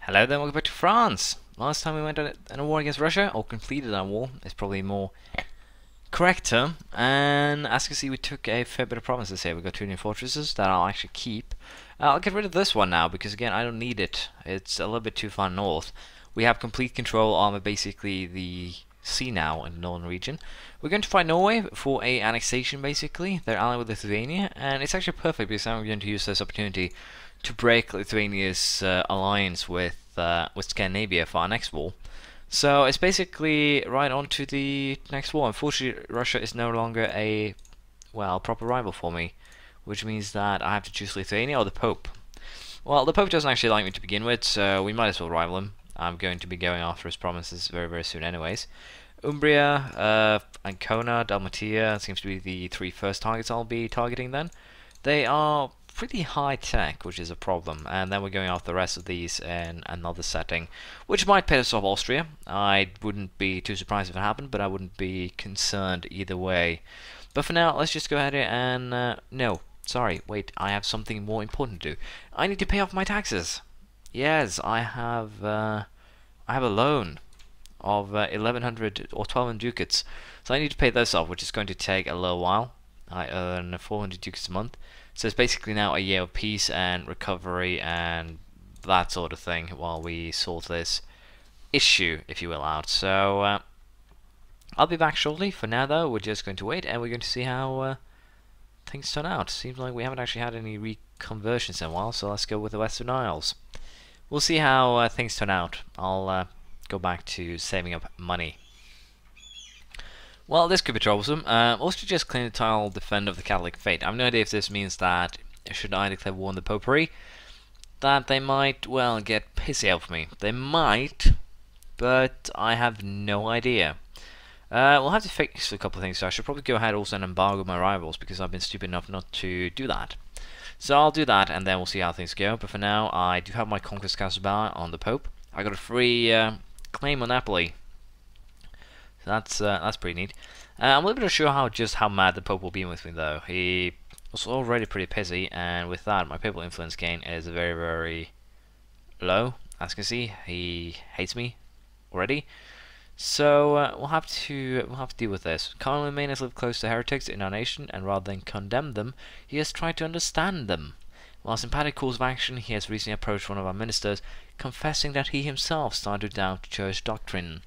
Hello there, welcome back to France. Last time we went on a war against Russia, or completed our war, is probably more correct term. And as you can see, we took a fair bit of provinces here. We got 2 new fortresses that I'll actually keep. I'll get rid of this one now, because again, I don't need it. It's a little bit too far north. We have complete control of basically the sea now in the northern region. We're going to fight Norway for a annexation, basically. They're allied with Lithuania, and it's actually perfect because now we're going to use this opportunity to break Lithuania's alliance with Scandinavia for our next war. So it's basically right on to the next war. Unfortunately, Russia is no longer a, well, proper rival for me, which means that I have to choose Lithuania or the Pope. Well, the Pope doesn't actually like me to begin with, so we might as well rival him. I'm going to be going after his provinces very, very soon anyways. Umbria, Ancona, Dalmatia seems to be the 3 first targets I'll be targeting then. They are pretty high tech, which is a problem, and then we're going after the rest of these in another setting, which might piss off Austria. I wouldn't be too surprised if it happened, but I wouldn't be concerned either way. But for now, let's just go ahead and no, sorry, wait, I have something more important to do. I need to pay off my taxes. Yes, I have a loan of 1100 or 1200 ducats, so I need to pay this off, which is going to take a little while. I earn 400 ducats a month. So it's basically now a year of peace and recovery and that sort of thing while we sort this issue, if you will, out. So I'll be back shortly. For now, though, we're just going to wait and we're going to see how things turn out. Seems like we haven't actually had any reconversions in a while, so let's go with the Western Isles. We'll see how things turn out. I'll go back to saving up money. Well, this could be troublesome. Also, just claim the title Defender of the Catholic Faith. I have no idea if this means that, should I declare war on the Popery, that they might, well, get pissy out for me. They might, but I have no idea. We'll have to fix a couple of things, so I should probably go ahead also and embargo my rivals, because I've been stupid enough not to do that. So I'll do that, and then we'll see how things go. But for now, I do have my Conquest Castle bar on the Pope. I got a free claim on Napoli. That's pretty neat. I'm a little bit unsure how mad the Pope will be with me though. He was already pretty pissy, and with that, my papal influence gain is very, very low. As you can see, he hates me already. So we'll have to deal with this. Cardinal Maine has lived close to heretics in our nation, and rather than condemn them, he has tried to understand them. While sympathetic course of action, he has recently approached one of our ministers, confessing that he himself started to doubt church doctrine.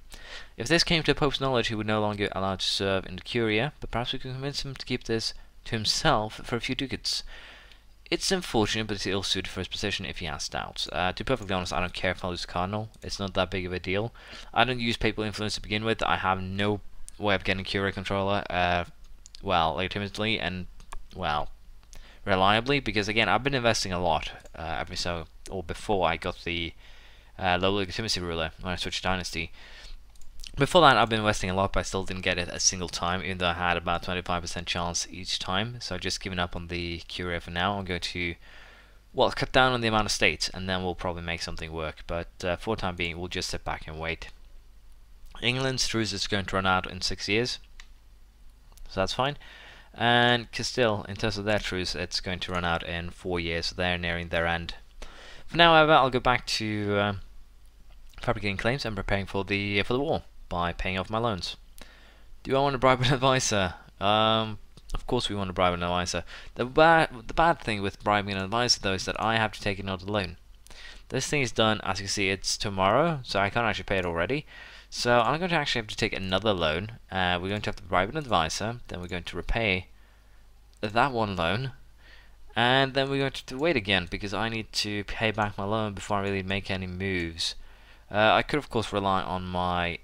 If this came to the Pope's knowledge, he would no longer allow to serve in the Curia, but perhaps we can convince him to keep this to himself for a few ducats. It's unfortunate, but it's ill-suited for his position if he has doubts. To be perfectly honest, I don't care if I lose Cardinal. It's not that big of a deal. I don't use papal influence to begin with. I have no way of getting Curia controller, well, legitimately and, well, reliably, because again, I've been investing a lot before I got the low legitimacy ruler when I switched dynasty. Before that, I've been investing a lot, but I still didn't get it a single time, even though I had about 25% chance each time. So I've just given up on the Curia for now. I'm going to, well, cut down on the amount of states, and then we'll probably make something work. But for the time being, we'll just sit back and wait. England's truce is going to run out in 6 years, so that's fine. And Castile, in terms of their truce, it's going to run out in 4 years, so they're nearing their end. For now, however, I'll go back to fabricating claims and preparing for the war by paying off my loans. Do I want to bribe an advisor? Of course we want to bribe an advisor. The bad thing with bribing an advisor, though, is that I have to take another loan. This thing is done, as you can see, it's tomorrow, so I can't actually pay it already. So I'm going to actually have to take another loan. We're going to have to bribe an advisor, then we're going to repay that one loan, and then we're going to wait again, because I need to pay back my loan before I really make any moves. I could, of course, rely on my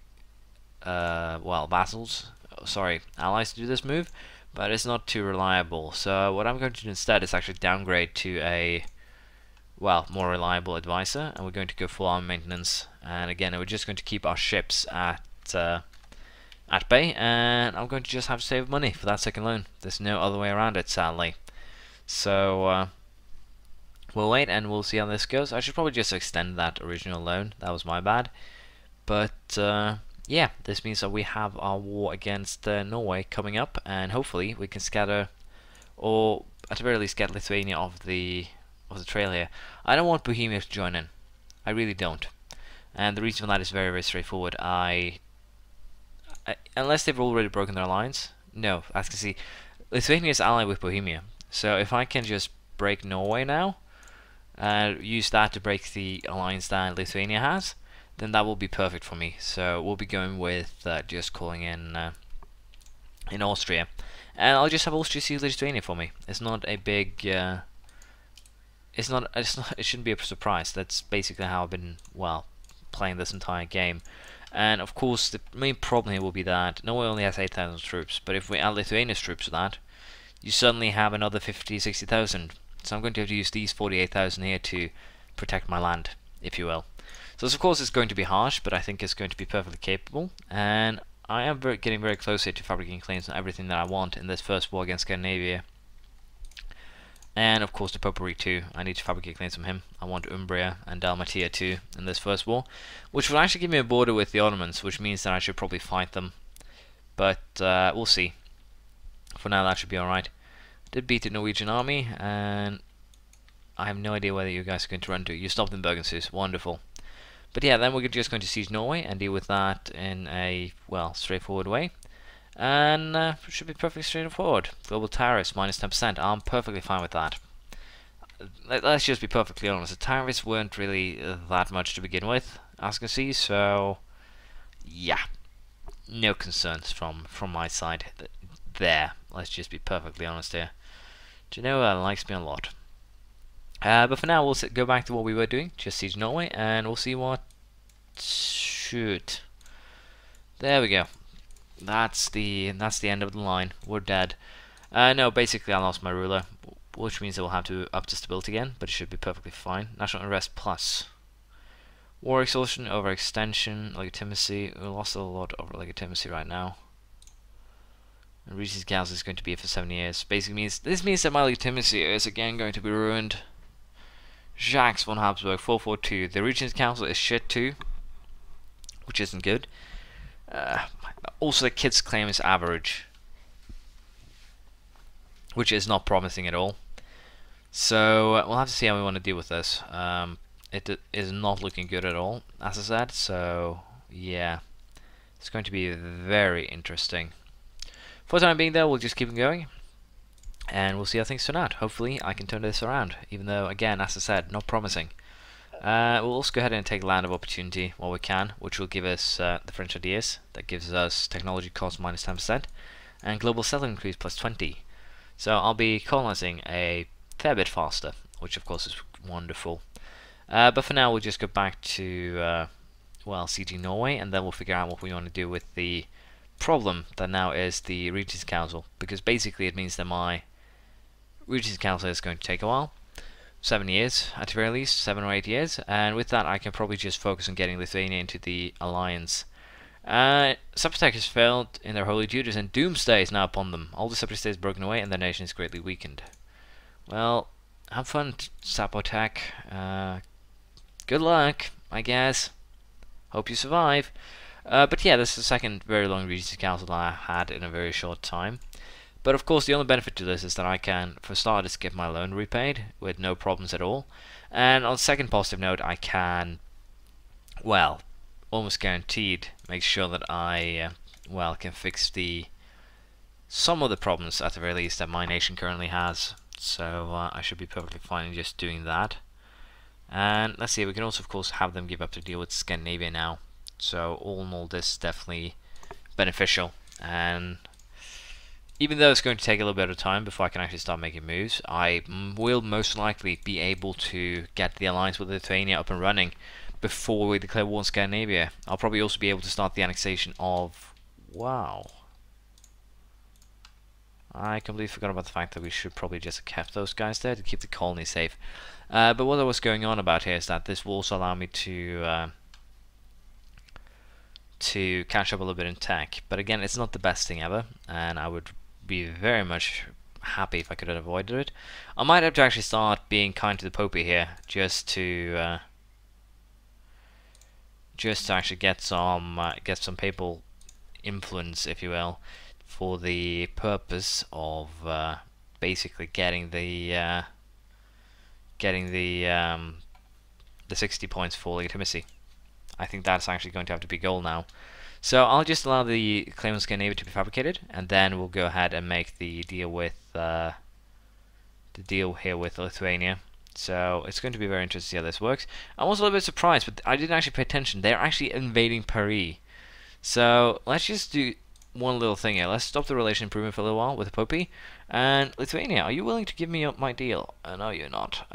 well, allies to do this move, but it's not too reliable. So what I'm going to do instead is actually downgrade to a, well, more reliable advisor, and we're going to go full army maintenance. And again, we're just going to keep our ships at bay, and I'm going to just have to save money for that second loan. There's no other way around it, sadly. So we'll wait and we'll see how this goes. I should probably just extend that original loan. That was my bad. But yeah, this means that we have our war against Norway coming up, and hopefully we can scatter, or at the very least get Lithuania off the trail here. I don't want Bohemia to join in. I really don't. And the reason for that is very, very straightforward. Unless they've already broken their alliance, no. As you can see, Lithuania is allied with Bohemia. So if I can just break Norway now, use that to break the alliance that Lithuania has, then that will be perfect for me. So we'll be going with just calling in Austria, and I'll just have Austria seize Lithuania for me. It's not a big. It's not. It shouldn't be a surprise. That's basically how I've been playing this entire game. And of course, the main problem here will be that Norway only has 8,000 troops, but if we add Lithuania's troops to that, you suddenly have another 50, 60,000. So I'm going to have to use these 48,000 here to protect my land, if you will. So of course it's going to be harsh, but I think it's going to be perfectly capable. And I am getting very close here to fabricating claims on everything that I want in this first war against Scandinavia. And of course the Popery too. I need to fabricate claims from him. I want Umbria and Dalmatia too in this first war, which will actually give me a border with the Ottomans, which means that I should probably fight them. But we'll see. For now that should be alright. Did beat the Norwegian army, and I have no idea whether you guys are going to run to. You stopped in Bergensus, wonderful. But yeah, then we're just going to siege Norway and deal with that in a, straightforward way. And it should be perfectly straightforward. Global tariffs minus 10%. I'm perfectly fine with that. Let's just be perfectly honest. The tariffs weren't really that much to begin with, as you can see. So yeah, no concerns from my side there. Let's just be perfectly honest here. Genoa likes me a lot. But for now, we'll go back to what we were doing. Just siege Norway, and we'll see what. Shoot. There we go. That's the end of the line. We're dead. No, basically I lost my ruler, which means I will have to up to stability again, but it should be perfectly fine. National unrest plus. War exhaustion, overextension, legitimacy. We lost a lot over legitimacy right now. And Regency Council is going to be here for 7 years. Basically this means that my legitimacy is again going to be ruined. Jacques von Habsburg 442. The Regency Council is shit too, which isn't good. Also, the kids' claim is average, which is not promising at all. So we'll have to see how we want to deal with this. It is not looking good at all, as I said. So yeah, it's going to be very interesting. For the time being, though, we'll just keep going, and we'll see how things turn out. Hopefully, I can turn this around. Even though, again, as I said, not promising. We'll also go ahead and take land of opportunity while we can, which will give us the French ideas. That gives us technology cost minus 10% and global settlement increase plus 20. So I'll be colonizing a fair bit faster, which of course is wonderful. But for now, we'll just go back to sieging Norway, and then we'll figure out what we want to do with the problem that now is the Regency Council, because basically it means that my Regency Council is going to take a while. 7 years, at the very least, 7 or 8 years, and with that I can probably just focus on getting Lithuania into the alliance. Separatech has failed in their holy duties, and doomsday is now upon them. All the separate states broken away, and their nation is greatly weakened. Well, have fun, Separatech. Good luck, I guess. Hope you survive. But yeah, this is the second very long Regency Council that I had in a very short time. But of course, the only benefit to this is that I can, for starters, get my loan repaid with no problems at all. And on a second positive note, I can, almost guaranteed, make sure that I, can fix some of the problems, at the very least, that my nation currently has. So I should be perfectly fine in just doing that. And let's see, we can also, of course, have them give up to deal with Scandinavia now. So all in all, this is definitely beneficial. And even though it's going to take a little bit of time before I can actually start making moves, I will most likely be able to get the alliance with Lithuania up and running before we declare war on Scandinavia. I'll probably also be able to start the annexation of... Wow. I completely forgot about the fact that we should probably just have kept those guys there to keep the colony safe. But what I was going on about here is that this will also allow me to catch up a little bit in tech. But again, it's not the best thing ever, and I would be very much happy if I could have avoided it. I might have to actually start being kind to the Popey here, just to actually get some papal influence, if you will, for the purpose of getting the the 60 points for legitimacy. I think that's actually going to have to be goal now. So I'll just allow the claim on Scandinavia to be fabricated, and then we'll go ahead and make the deal with here with Lithuania. So it's going to be very interesting to see how this works. I'm also a little bit surprised, but I didn't actually pay attention. They're actually invading Paris. So let's just do one little thing here. Let's stop the relation improvement for a little while with the Popey. And Lithuania, are you willing to give me my deal? No, you're not.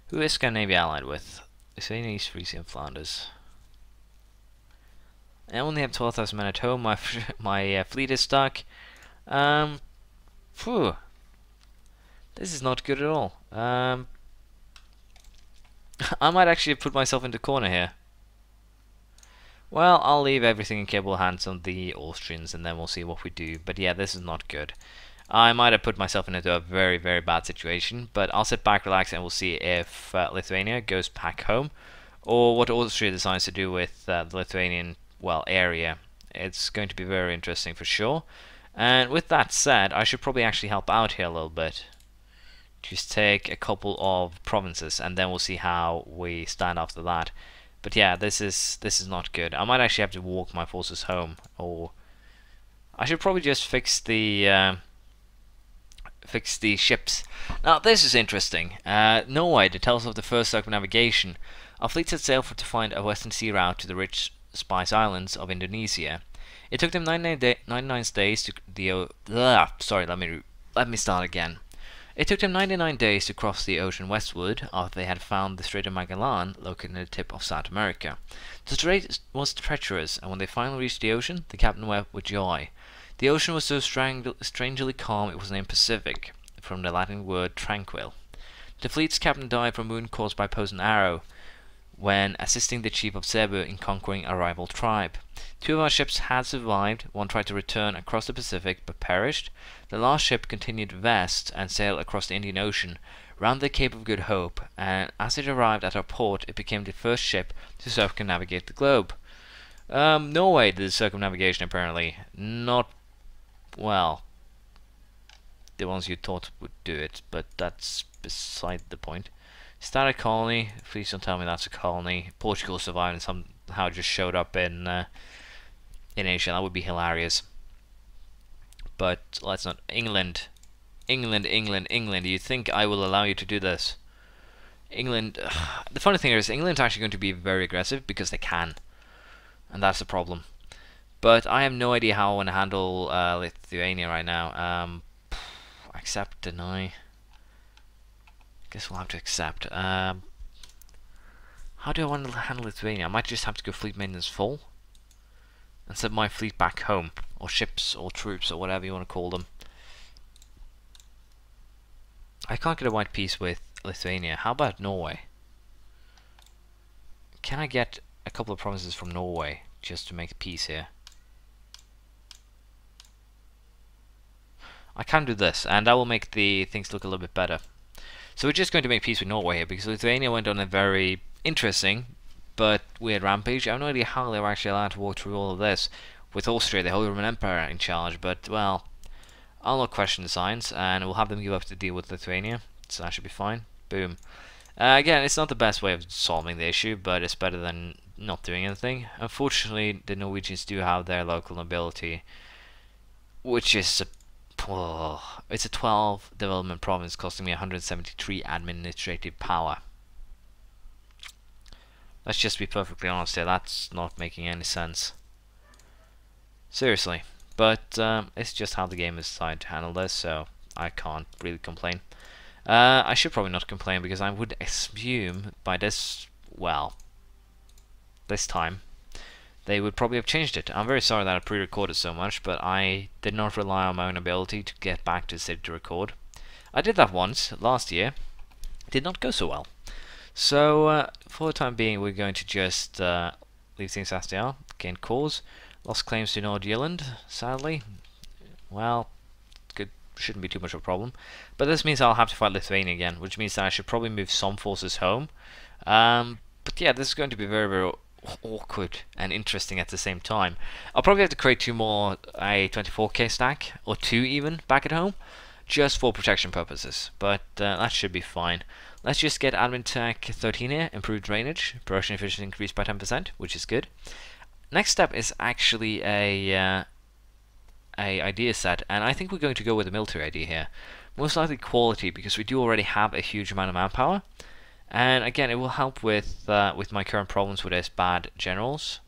Who is Scandinavia allied with? Lithuania, East Frisia, and Flanders. I only have 12,000 men at home. My fleet is stuck. Phew. This is not good at all. I might actually put myself into corner here. Well, I'll leave everything in capable hands on the Austrians, and then we'll see what we do. But yeah, this is not good. I might have put myself into a very, very bad situation, but I'll sit back, relax, and we'll see if Lithuania goes back home, or what Austria decides to do with the Lithuanian, well, area. It's going to be very interesting for sure. And with that said, I should probably actually help out here a little bit. Just take a couple of provinces, and then we'll see how we stand after that. But yeah, this is not good. I might actually have to walk my forces home, or I should probably just fix the ships. Now this is interesting. Norway, that tells us of the first circumnavigation. Our fleet set sail to find a western sea route to the rich Spice Islands of Indonesia. It took them 99 days to let me start again. It took them 99 days to cross the ocean westward after they had found the Strait of Magellan located at the tip of South America. The strait was treacherous, and when they finally reached the ocean, the captain wept with joy. The ocean was so strangely calm it was named Pacific, from the Latin word tranquil. The fleet's captain died from a wound caused by poisoned arrow when assisting the chief of Cebu in conquering a rival tribe. 2 of our ships had survived. One tried to return across the Pacific but perished. The last ship continued west and sailed across the Indian Ocean, round the Cape of Good Hope, and as it arrived at our port, it became the first ship to circumnavigate the globe. Norway did circumnavigation apparently. Not, well, the ones you thought would do it, but that's beside the point. Started colony. Please don't tell me that's a colony. Portugal survived and somehow just showed up in Asia. That would be hilarious. But let's not. England. Do you think I will allow you to do this? England. The funny thing is, England's actually going to be very aggressive because they can, and that's the problem. But I have no idea how I want to handle Lithuania right now. Accept, deny. Guess we'll have to accept. How do I want to handle Lithuania? I might just have to go fleet maintenance full and send my fleet back home, or ships, or troops, or whatever you want to call them. I can't get a white peace with Lithuania. How about Norway? Can I get a couple of provinces from Norway just to make peace here? I can do this, and that will make the things look a little bit better. So we're just going to make peace with Norway here, because Lithuania went on a very interesting but weird rampage. I have no idea how they were actually allowed to walk through all of this with Austria, the Holy Roman Empire, in charge, but, well, I'll not question the signs, and we'll have them give up the deal with Lithuania, so that should be fine. Boom. Again, it's not the best way of solving the issue, but it's better than not doing anything. Unfortunately, the Norwegians do have their local nobility, which is it's a 12 development province costing me 173 administrative power. Let's just be perfectly honest here, that's not making any sense. Seriously. But it's just how the game has decided to handle this, so I can't really complain. I should probably not complain, because I would assume by this, well, this time, they would probably have changed it. I'm very sorry that I pre-recorded so much, but I did not rely on my own ability to get back to the city to record. I did that once, last year. It did not go so well. So, for the time being, we're going to just leave things as they are. Gain cause. Lost claims to Nord-Irland, sadly. Well, shouldn't be too much of a problem. But this means I'll have to fight Lithuania again, which means that I should probably move some forces home. But yeah, this is going to be very, very awkward and interesting at the same time. I'll probably have to create 2 more a 24k stack, or 2 even, back at home, just for protection purposes. But that should be fine. Let's just get admin tech 13 here, improved drainage, production efficiency increased by 10%, which is good. Next step is actually a idea set, and I think we're going to go with a military idea here. Most likely quality, because we do already have a huge amount of manpower, and again, it will help with my current problems with bad generals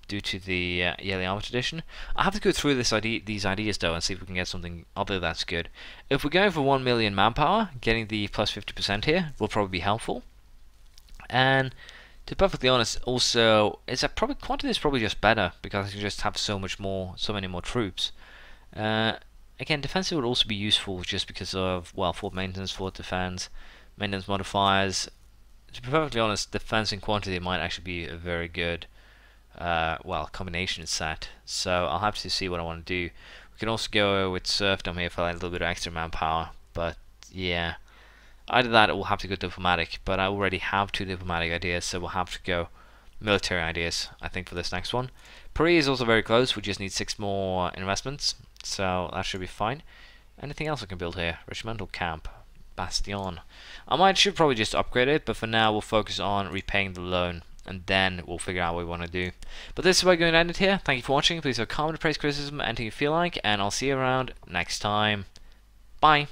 due to the yearly armor tradition. I have to go through these ideas though and see if we can get something other that's good. If we're going for 1 million manpower, getting the plus 50% here will probably be helpful. And to be perfectly honest, also, quantity is probably just better because I can just have so many more troops. Again, defensive would also be useful just because of, well, fort maintenance, fort defense, maintenance modifiers. To be perfectly honest, defense and quantity might actually be a very good combination set. So I'll have to see what I want to do. We can also go with serfdom here for like a little bit of extra manpower, but yeah, either that or we'll have to go diplomatic, but I already have 2 diplomatic ideas, so we'll have to go military ideas, I think, for this next one. Paris is also very close. We just need 6 more investments, so that should be fine. Anything else I can build here? Regimental camp, bastion. Should probably just upgrade it, but for now we'll focus on repaying the loan, and then we'll figure out what we want to do. But this is where I'm going to end it here. Thank you for watching. Please leave a comment, praise, criticism, anything you feel like, and I'll see you around next time. Bye.